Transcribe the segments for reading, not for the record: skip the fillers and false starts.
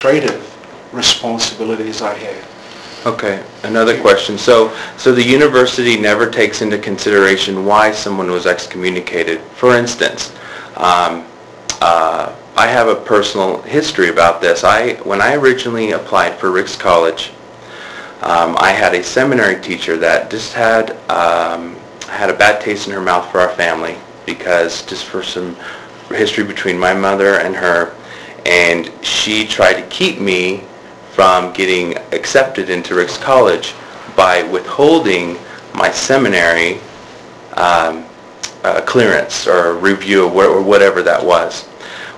administrative responsibilities I have. Okay, another question. So the university never takes into consideration why someone was excommunicated. For instance, I have a personal history about this. When I originally applied for Ricks College, I had a seminary teacher that just had a bad taste in her mouth for our family, because just for some history between my mother and her, and she tried to keep me from getting accepted into Ricks College by withholding my seminary clearance or review or whatever that was.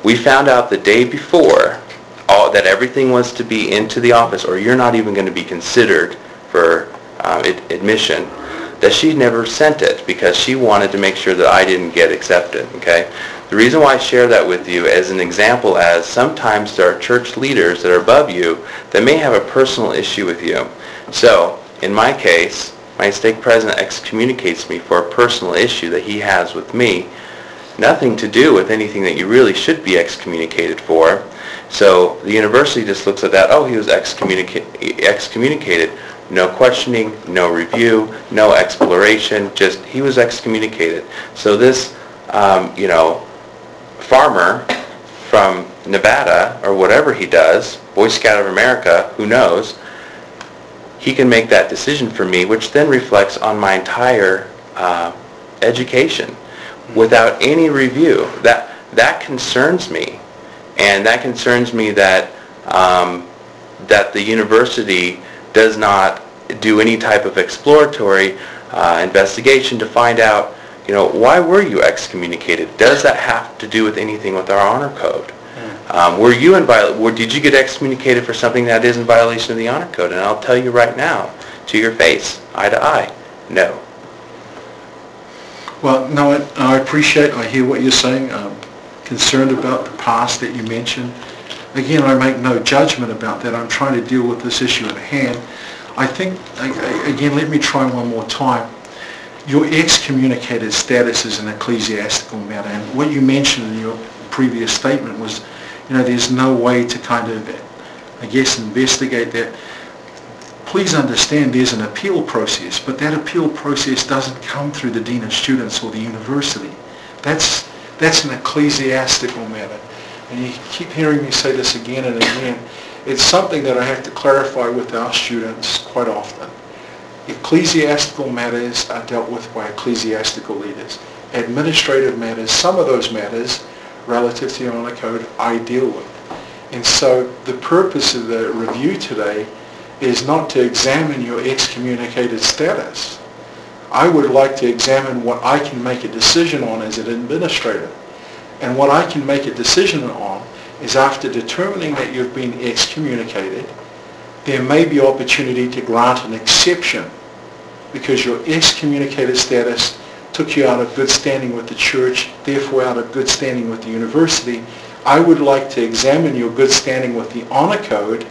We found out the day before that everything was to be into the office, or you're not even going to be considered for admission, that she never sent it because she wanted to make sure that I didn't get accepted. Okay? The reason why I share that with you as an example, as sometimes there are church leaders that are above you that may have a personal issue with you. So, in my case, my stake president excommunicates me for a personal issue that he has with me, nothing to do with anything that you really should be excommunicated for. So the university just looks at that, oh, he was excommunicated. No questioning, no review, no exploration, just he was excommunicated. So this, farmer from Nevada, or whatever he does, Boy Scout of America, who knows, he can make that decision for me, which then reflects on my entire education without any review. That concerns me, and that concerns me that that the university does not do any type of exploratory investigation to find out, why were you excommunicated? Does that have to do with anything with our honor code? Were you did you get excommunicated for something that is in violation of the honor code? And I'll tell you right now, to your face, eye to eye, no. Well, no, I hear what you're saying. I'm concerned about the past that you mentioned. Again, I make no judgment about that. I'm trying to deal with this issue at hand. I think, again, let me try one more time. Your excommunicated status is an ecclesiastical matter, and what you mentioned in your previous statement was, there's no way to kind of, investigate that. Please understand there's an appeal process, but that appeal process doesn't come through the Dean of Students or the university. That's an ecclesiastical matter. And you keep hearing me say this again and again. It's something that I have to clarify with our students quite often. Ecclesiastical matters are dealt with by ecclesiastical leaders. Administrative matters, some of those matters relative to the honor code, I deal with. And so the purpose of the review today is not to examine your excommunicated status. I would like to examine what I can make a decision on as an administrator. And what I can make a decision on is, after determining that you've been excommunicated, there may be opportunity to grant an exception because your excommunicated status took you out of good standing with the church, therefore out of good standing with the university. I would like to examine your good standing with the honor code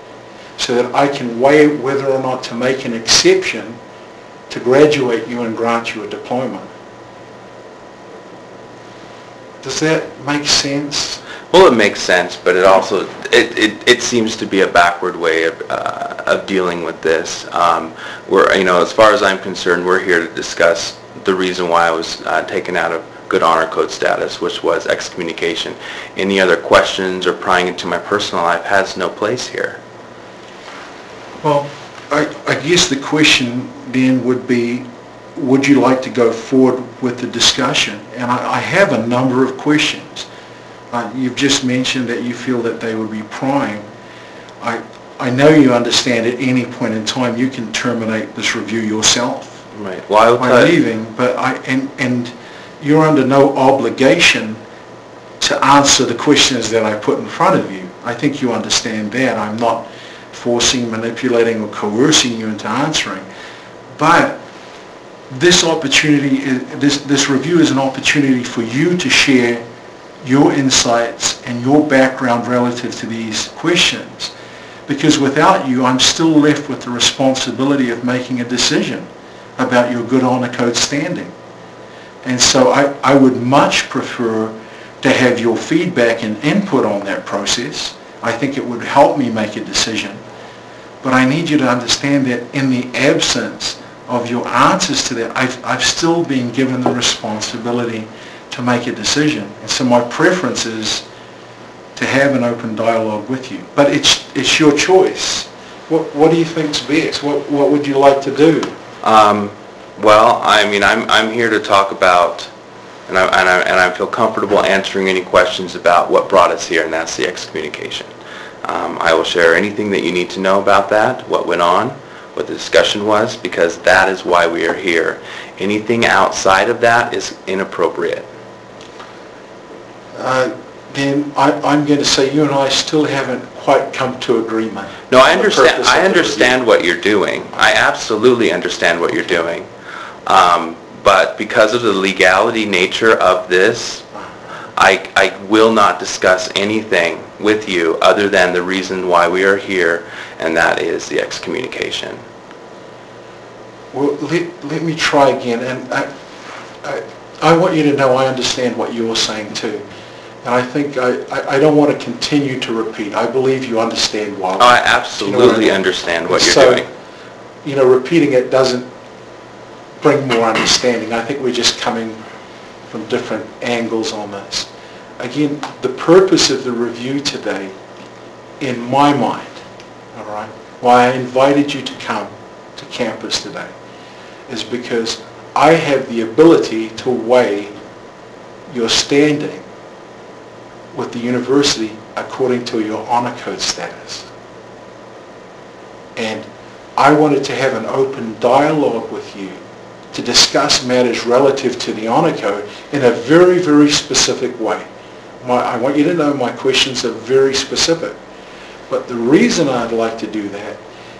so that I can weigh whether or not to make an exception to graduate you and grant you a diploma. Does that make sense? Well, it makes sense, but it also it seems to be a backward way of dealing with this. As far as I'm concerned, we're here to discuss the reason why I was taken out of good honor code status, which was excommunication. Any other questions or prying into my personal life has no place here. Well, I guess the question then would be, would you like to go forward with the discussion? And I have a number of questions. You've just mentioned that you feel that they would be prying. I know you understand at any point in time you can terminate this review yourself. Right. Well, by leaving, but and you're under no obligation to answer the questions that I put in front of you. I think you understand that. I'm not forcing, manipulating, or coercing you into answering. But this opportunity, this review is an opportunity for you to share your insights and your background relative to these questions. Because without you, I'm still left with the responsibility of making a decision about your good honor code standing. And so I would much prefer to have your feedback and input on that process. I think it would help me make a decision. But I need you to understand that in the absence of your answers to that, I've still been given the responsibility to make a decision. And so my preference is to have an open dialogue with you. But it's your choice. What do you think's best? What would you like to do? Well, I mean, I'm here to talk about, and I feel comfortable answering any questions about what brought us here, and that's the excommunication. I will share anything that you need to know about that, what went on, what the discussion was, because that is why we are here. Anything outside of that is inappropriate. Then I'm going to say you and I still haven't quite come to agreement. No, I understand. I understand what you're doing. I absolutely understand what you're doing. But because of the legality nature of this, I will not discuss anything with you other than the reason why we are here, and that is the excommunication. Well, let me try again. And I want you to know I understand what you're saying too. And I think I don't want to continue to repeat. I believe you understand why. I absolutely understand what you're doing. You know, repeating it doesn't bring more understanding. I think we're just coming from different angles on this. Again, the purpose of the review today, in my mind, all right, why I invited you to come to campus today, is because I have the ability to weigh your standing with the university according to your honor code status. And I wanted to have an open dialogue with you to discuss matters relative to the honor code in a very, very specific way. I want you to know my questions are very specific. But the reason I'd like to do that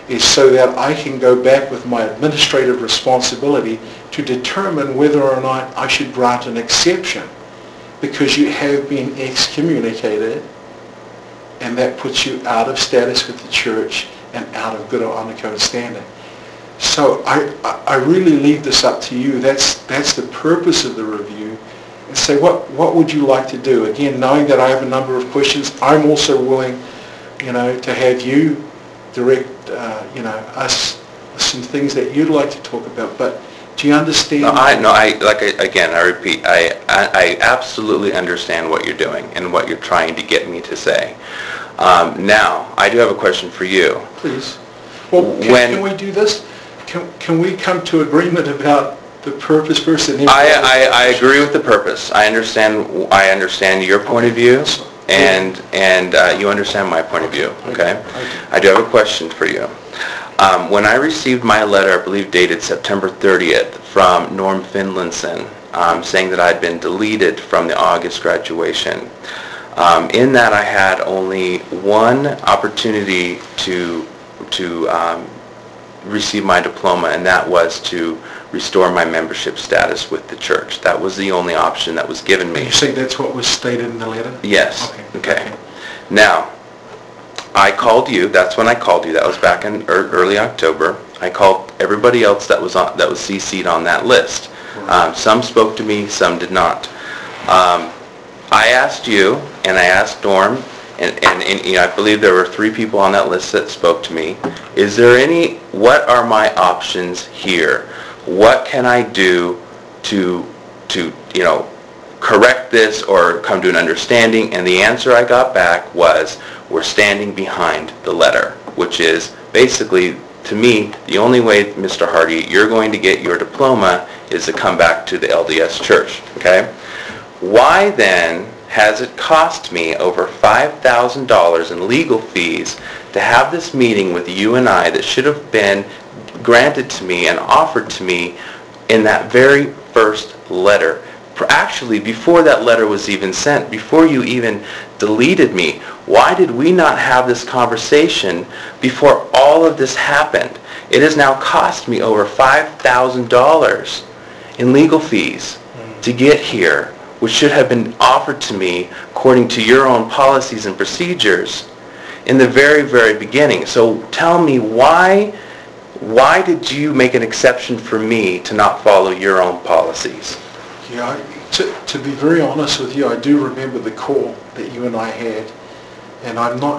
is so that I can go back with my administrative responsibility to determine whether or not I should grant an exception, because you have been excommunicated, and that puts you out of status with the church and out of good honor code standing. So I really leave this up to you. That's the purpose of the review. And say, what would you like to do? Again, knowing that I have a number of questions, I'm also willing, to have you direct, us some things that you'd like to talk about. But do you understand? I repeat, I absolutely understand what you're doing and what you're trying to get me to say. Now, I do have a question for you. Please. Well, can we do this? Can we come to agreement about the purpose first? And then I agree with the purpose. I understand your point of view, and you understand my point of view. Okay. I do have a question for you. When I received my letter, I believe dated September 30th, from Norm Finlinson, saying that I'd been deleted from the August graduation, in that I had only one opportunity to receive my diploma, and that was to restore my membership status with the church. That was the only option that was given me. You say that's what was stated in the letter? Yes. Okay. Now, I called you. That's when I called you. That was back in early October. I called everybody else that was CC'd on that list. Some spoke to me, some did not. I asked you, and I asked Norm, and I believe there were 3 people on that list that spoke to me. What are my options here? What can I do to correct this or come to an understanding? And the answer I got back was, we're standing behind the letter, which is basically, to me, the only way, Mr. Hardy, you're going to get your diploma is to come back to the LDS Church. Okay? Why then has it cost me over $5,000 in legal fees to have this meeting with you and I that should have been granted to me and offered to me in that very first letter? Actually, before that letter was even sent, before you even deleted me, why did we not have this conversation before all of this happened? It has now cost me over $5,000 in legal fees to get here, which should have been offered to me according to your own policies and procedures in the very, very beginning. So tell me, why did you make an exception for me to not follow your own policies? Yeah, to be very honest with you, I do remember the call that you and I had, and I'm not